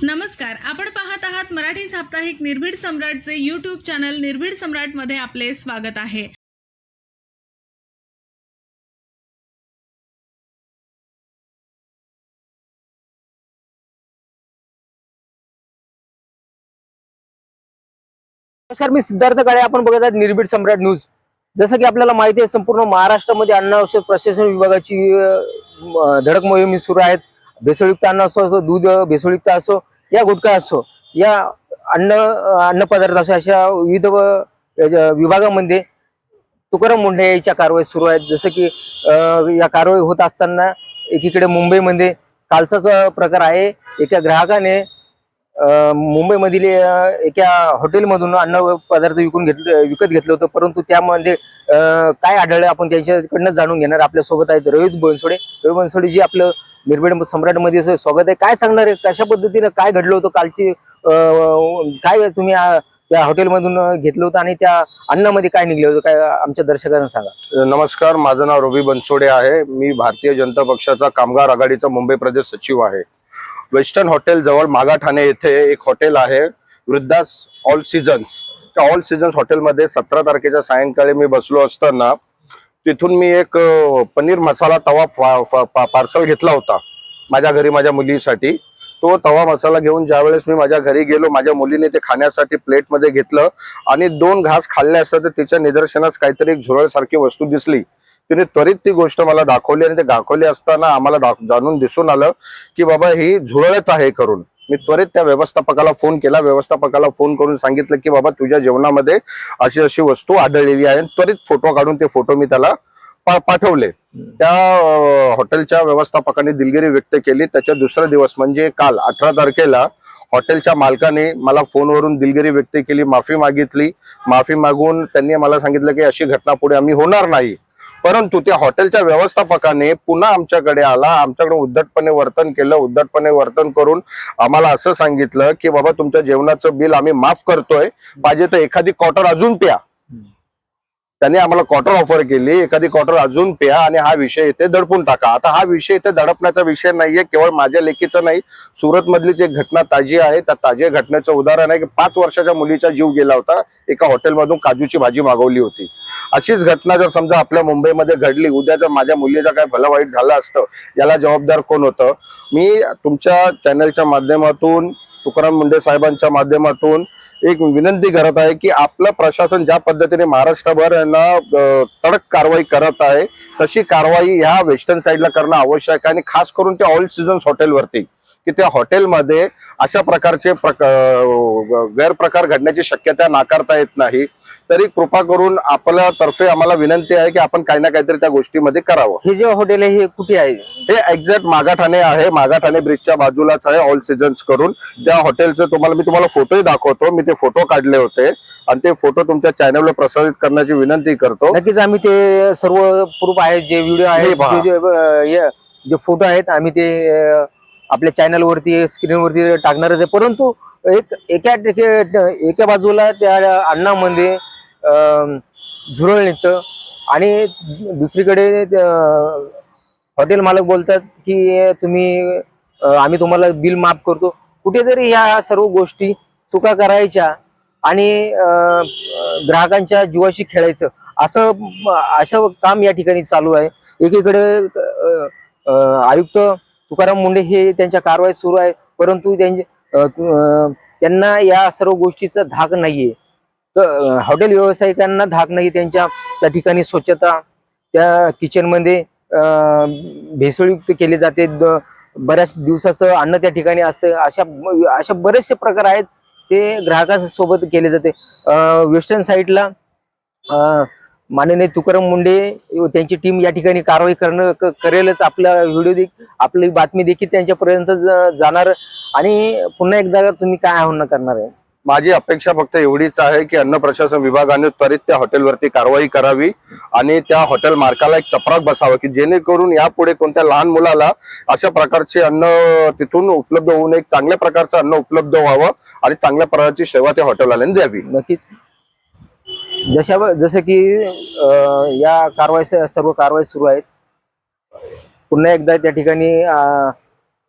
नमस्कार, आपण पाहत आहात मराठी साप्ताहिक निर्भीड सम्राटचे यूट्यूब चॅनल निर्भीड सम्राट मध्ये आपले स्वागत आहे। नमस्कार, मी सिद्धार्थ काळे। आपण बघत आहात निर्भीड सम्राट न्यूज। जसं की आपल्याला माहिती आहे, संपूर्ण महाराष्ट्रामध्ये अन्न औषध प्रशासन विभागाची धडक मोहीम सुरू आहे। भेसळयुक्त अन्न असो, दूध भेसळयुक्त असो, या गुटखा असो, या अन्न पदार्थ असो, अशा विविध विभागामध्ये तुकाराम मुंढे यांच्या कारवाई सुरू आहेत। जसं की या कारवाई होत असताना एकीकडे मुंबईमध्ये कालचाच प्रकार आहे। एका ग्राहकाने मुंबईमधील एका हॉटेलमधून अन्न पदार्थ विकत घेतलं होतं, परंतु त्यामध्ये काय आढळलं आपण त्यांच्याकडनं जाणून घेणार। आपल्या सोबत आहेत रोहित बनसोडे। रोहित बनसोडे जी आपलं निर्भीड सम्राटमध्ये स्वागत आहे। काय सांगणार आहे, कशा पद्धतीने काय घडलं होतं कालची, काय तुम्ही त्या हॉटेलमधून घेतलं होतं आणि त्या अन्नामध्ये काय निघलं होतं, काय आमच्या दर्शकांना सांगा। नमस्कार, माझं नाव रोहित बनसोडे आहे। मी भारतीय जनता पक्षाचा कामगार आघाडीचा मुंबई प्रदेश सचिव आहे। वेस्टर्न हॉटेल जवळ मागाठाणे येथे एक हॉटेल आहे, वृद्धास ऑल सीझन्स। त्या ऑल सीझन्स हॉटेलमध्ये 17 तारखेच्या सायंकाळी मी बसलो असताना तिथून मी एक पनीर मसाला तवा पार्सल घेतला होता माझ्या घरी, माझ्या मुलीसाठी। तो तवा मसाला घेऊन ज्यावेळेस मी माझ्या घरी गेलो, माझ्या मुलीने ते खाण्यासाठी प्लेटमध्ये घेतलं आणि 2 घास खाल्ले असता तर तिच्या निदर्शनास काहीतरी एक झुरळसारखी वस्तू दिसली। तिने त्वरित ती गोष्ट मला दाखवली आणि ते दाखवली असताना आम्हाला जाणून दिसून आलं की बाबा ही झुरळच आहे करून। मी त्वरित त्या व्यवस्थापकाला फोन केला। व्यवस्थापकाला फोन करून सांगितलं की बाबा तुझ्या जेवणामध्ये अशी अशी वस्तू आढळलेली आहे। त्वरित फोटो काढून ते फोटो मी त्याला पाठवले। त्या हॉटेलच्या व्यवस्थापकाने दिलगिरी व्यक्त केली। त्याच्या दुसरा दिवस म्हणजे काल 18 तारखेला हॉटेलच्या मालकाने मला फोनवरून दिलगिरी व्यक्त केली, माफी मागितली। माफी मागून त्यांनी मला सांगितलं की अशी घटना पुढे आम्ही होणार नाही। परंतु त्या हॉटेलच्या व्यवस्थापकाने पुन्हा आमच्याकडे आला, आमच्याकडे उद्धटपणे वर्तन केलं। उद्धटपणे वर्तन करून आम्हाला असं सांगितलं की बाबा तुमच्या जेवणाचं बिल आम्ही माफ करतोय, पाहिजे तर एखादी क्वार्टर अजून प्या। त्यांनी आम्हाला क्वार्टर ऑफर केली, एखादी क्वार्टर अजून प्या आणि हा विषय इथे दडपून टाका। आता हा विषय इथे दडपण्याचा विषय नाहीये, केवळ माझ्या लेकीचं नाही, सुरत मधलीच एक घटना ताजी आहे। त्या ताज्या घटनेचं उदाहरण आहे की 5 वर्षाच्या मुलीचा जीव गेला होता, एका हॉटेलमधून काजूची भाजी मागवली होती। अशीच घटना जर समजा आपल्या मुंबईमध्ये घडली, उद्या जर माझ्या मुलीचा काय भलं वाईट झालं असतं, याला जबाबदार कोण होतं? मी तुमच्या चॅनलच्या माध्यमातून, तुकाराम मुंढे साहेबांच्या माध्यमातून एक विनंती करत आहे की आपलं प्रशासन ज्या पद्धतीने महाराष्ट्रभर कडक कारवाई करत आहे, तशी कारवाई ह्या वेस्टर्न साईडला करणं आवश्यक आहे। आणि खास करून त्या ऑल सीझन्स हॉटेलवरती, की त्या हॉटेलमध्ये अशा प्रकारचे गैरप्रकार घडण्याची शक्यता नाकारता येत नाही। तरी कृपा करून आपल्या तर्फे आम्हाला विनंती आहे की आपण काही ना काहीतरी त्या गोष्टीमध्ये करावं। हे जे हॉटेल आहे हे कुठे आहे? हे एक्झॅक्ट मागाठाणे आहे, मागाठाणे ब्रिजच्या बाजूलाच आहे, ऑल सीझन्स करून। त्या हॉटेलचं मी तुम्हाला फोटोही दाखवतो। मी ते फोटो काढले होते आणि ते फोटो तुमच्या चॅनलवर प्रसारित करण्याची विनंती करतो। नक्कीच आम्ही ते सर्व प्रूफ आहेत, जे व्हिडिओ आहे, जे फोटो आहेत, आम्ही ते आपल्या चॅनलवरती स्क्रीनवरती टाकणारच आहे। परंतु एका बाजूला त्या अन्नामध्ये झुरळ निघतं आणि दुसरीकडे हॉटेल मालक बोलतात की तुम्ही आम्ही तुम्हाला बिल माफ करतो। कुठेतरी ह्या सर्व गोष्टी चुका करायच्या आणि ग्राहकांच्या जीवाशी खेळायचं असं काम या ठिकाणी चालू आहे। एकीकडे आयुक्त तुकाराम मुंढे हे त्यांच्या कारवाई सुरू आहे, परंतु त्यांना या सर्व गोष्टीचा धाक नाहीये। तर हॉटेल व्यावसायिकांना धाक नाही, त्या ठिकाणी स्वच्छता, त्या किचनमध्ये भेसळयुक्त केले जाते, बऱ्याच दिवसाचं अन्न त्या ठिकाणी असतं। अशा बरेचसे प्रकार आहेत, ते ग्राहकांसोबत केले जाते। वेस्टर्न साईडला माननीय तुकाराम मुंढे त्यांची टीम या ठिकाणी कारवाई करेलच। आपला व्हिडिओ, आपली बातमी देखील त्यांच्यापर्यंत जाणार। आणि पुन्हा एकदा तुम्ही काय आव्हान करणार आहे? माझी अपेक्षा फक्त एवढीच आहे की अन्न प्रशासन विभागाने त्वरित त्या हॉटेलवरती कारवाई करावी आणि त्या हॉटेल मालकाला एक चपराक बसावं, की जेणेकरून यापुढे कोणत्या लहान मुलाला अशा प्रकारचे अन्न तिथून उपलब्ध होऊ नये, चांगल्या प्रकारचं अन्न उपलब्ध व्हावं आणि चांगल्या प्रकारची सेवा त्या हॉटेलवाल्याने द्यावी। नक्कीच जसं की या सर्व कारवाई सुरू आहेत। पुन्हा एकदा त्या ठिकाणी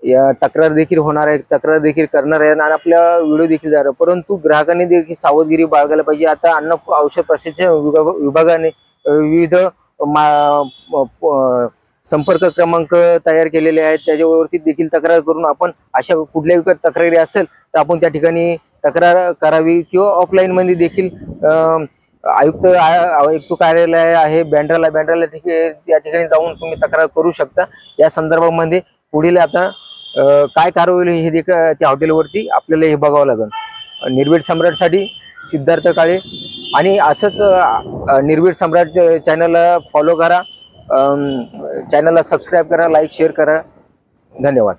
या तक्रार देखील होणार आहे, तक्रार देखील करणार आहे आणि आपल्या व्हिडिओ देखील जाणार, परंतु ग्राहकांनी देखील सावधगिरी बाळगायला पाहिजे. आता अन्न औषध प्रशासन विभागाने विविध संपर्क क्रमांक तयार केलेले आहेत, त्याच्यावरती देखील तक्रार करून आपण अशा कुठल्याही तक्रारी असेल तर आपण त्या ठिकाणी तक्रार करावी किंवा ऑफलाईन मध्ये देखील आयुक्त कार्यालय आहे बँड्राला या ठिकाणी जाऊन तुम्ही तक्रार करू शकता. या संदर्भामध्ये पुढील आता काय कारवाई होईल हे देखील त्या हॉटेलवरती आपल्याला हे बघावं लागेल. निर्भीड सम्राटसाठी सिद्धार्थ काळे आणि असंच निर्भीड सम्राट चॅनलला फॉलो करा, चॅनलला सबस्क्राईब करा, लाईक शेअर करा. धन्यवाद.